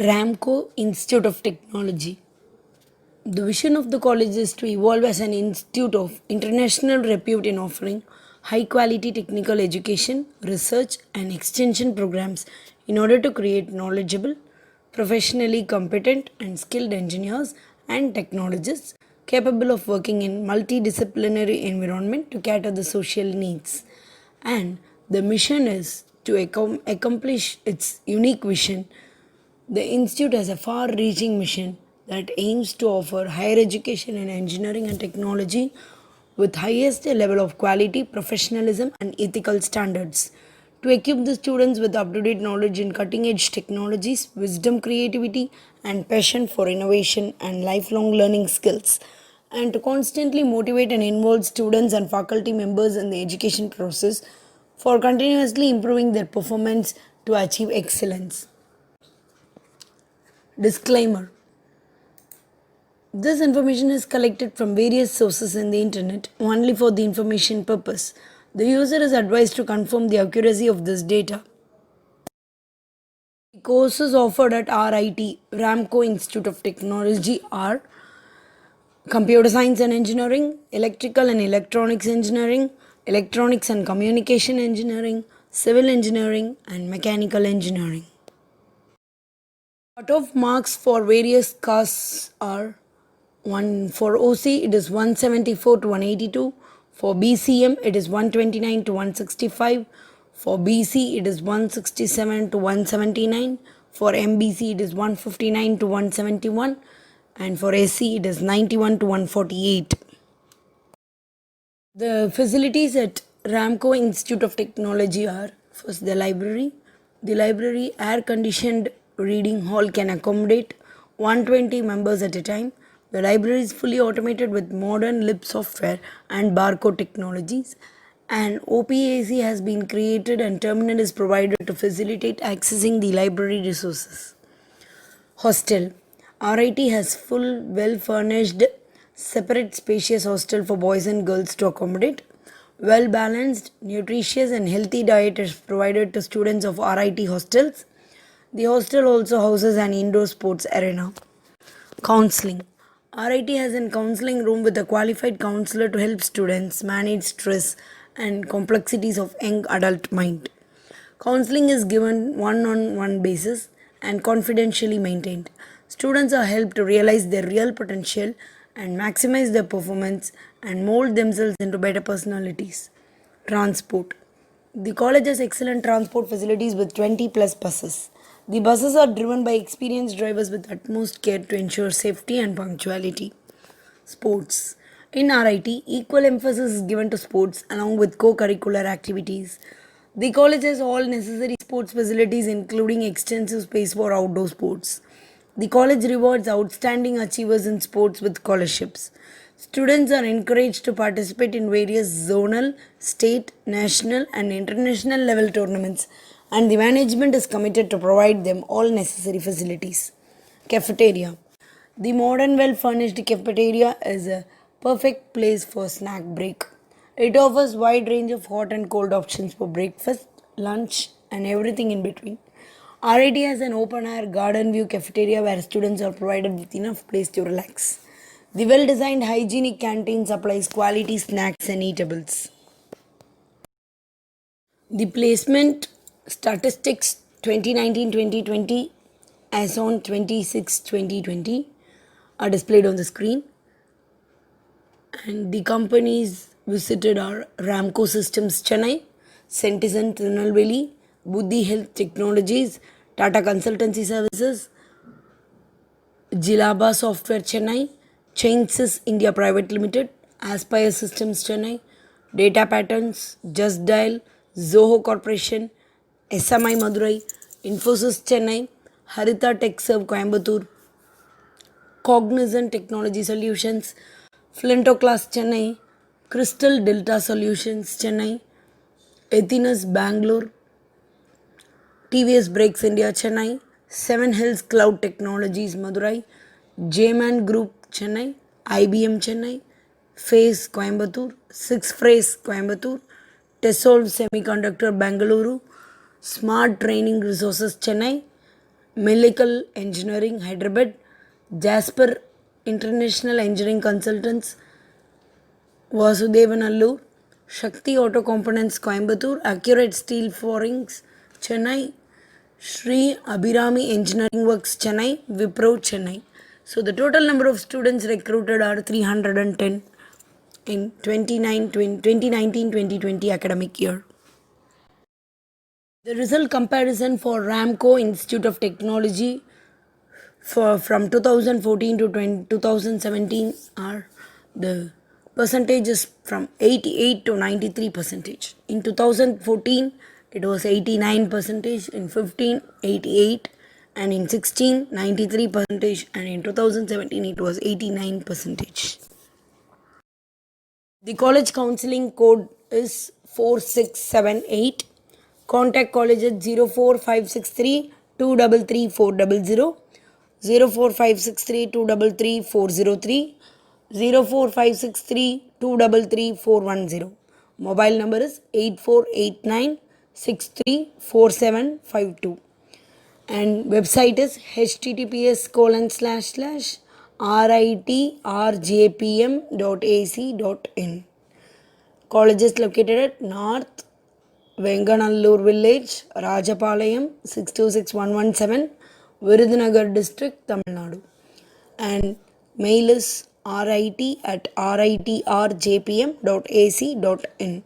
Ramco Institute of Technology. The vision of the college is to evolve as an institute of international repute in offering high quality technical education, research, and extension programs in order to create knowledgeable, professionally competent, and skilled engineers and technologists capable of working in multidisciplinary environment to cater the social needs. And the mission is to accomplish its unique vision. The institute has a far reaching mission that aims to offer higher education in engineering and technology with highest level of quality, professionalism, and ethical standards. To equip the students with up to date knowledge in cutting edge technologies, wisdom, creativity, and passion for innovation and lifelong learning skills, and to constantly motivate and involve students and faculty members in the education process for continuously improving their performance to achieve excellence. Disclaimer: this information is collected from various sources in the internet only for the information purpose. The user is advised to confirm the accuracy of this data. The courses offered at RIT, Ramco Institute of Technology, are Computer Science and Engineering, Electrical and Electronics Engineering, Electronics and Communication Engineering, Civil Engineering, and Mechanical Engineering. Cut-off marks for various casts are: one for OC it is 174 to 182, for BCM it is 129 to 165, for BC it is 167 to 179, for MBC it is 159 to 171, and for SC it is 91 to 148. The facilities at Ramco Institute of Technology are: first, the library. The library air conditioned reading hall can accommodate 120 members at a time. The library is fully automated with modern lib software and barcode technologies. An OPAC has been created and terminal is provided to facilitate accessing the library resources. Hostel. RIT has full, well furnished, separate spacious hostel for boys and girls to accommodate. Well balanced, nutritious, and healthy diet is provided to students of RIT hostels. The hostel also houses an indoor sports arena. Counseling. RIT has a counseling room with a qualified counselor to help students manage stress and complexities of young adult mind. Counseling is given one-on-one basis and confidentially maintained. Students are helped to realize their real potential and maximize their performance and mold themselves into better personalities. Transport. The college has excellent transport facilities with 20 plus buses. The buses are driven by experienced drivers with utmost care to ensure safety and punctuality. Sports. In RIT, equal emphasis is given to sports along with co curricular activities. The college has all necessary sports facilities, including extensive space for outdoor sports. The college rewards outstanding achievers in sports with scholarships. Students are encouraged to participate in various zonal, state, national, and international level tournaments, and the management is committed to provide them all necessary facilities. Cafeteria. The modern, well furnished cafeteria is a perfect place for snack break. It offers wide range of hot and cold options for breakfast, lunch, and everything in between. RIT has an open air garden view cafeteria where students are provided with enough place to relax. The well designed hygienic canteen supplies quality snacks and eatables. The placement statistics 2019-2020 as on 26/2020 are displayed on the screen, and the companies visited are Ramco Systems Chennai, Centizen Tirunelveli, Buddhi Health Technologies, Tata Consultancy Services, Jilaba Software Chennai, Chainsys India Private Limited, Aspire Systems Chennai, Data Patterns, Just Dial, Zoho Corporation, SMI Madurai, Infosys Chennai, Harita TechServe Coimbatore, Cognizant Technology Solutions, Flintoclass Chennai, Crystal Delta Solutions Chennai, Athenas Bangalore, TVS Brakes India Chennai, Seven Hills Cloud Technologies Madurai, J-Man Group Chennai, IBM Chennai, Phase Coimbatore, Six Phrase Coimbatore, Tessolve Semiconductor Bangalore, Smart Training Resources Chennai, Medical Engineering, Hyderabad, Jasper International Engineering Consultants, Vasudevanallur, Shakti Auto Components, Coimbatore, Accurate Steel Forings, Chennai, Sri Abhirami Engineering Works, Chennai, Wipro, Chennai. So the total number of students recruited are 310 in 2019-2020 academic year. The result comparison for Ramco Institute of Technology from 2014 to 2017 are the percentages from 88 to 93 percentage. In 2014 it was 89 percentage, in 15 88, and in 16 93 percentage, and in 2017 it was 89 percentage. The college counseling code is 4678. Contact college at 04563 233 400, 04563 233 403, 04563 233 410. Mobile number is 8489 634752. And website is https://ritrjpm.ac.in. College is located at North Venganallur Village, Rajapalayam, 626117, Virudhunagar District, Tamil Nadu. And mail is rit@ritrjpm.ac.in.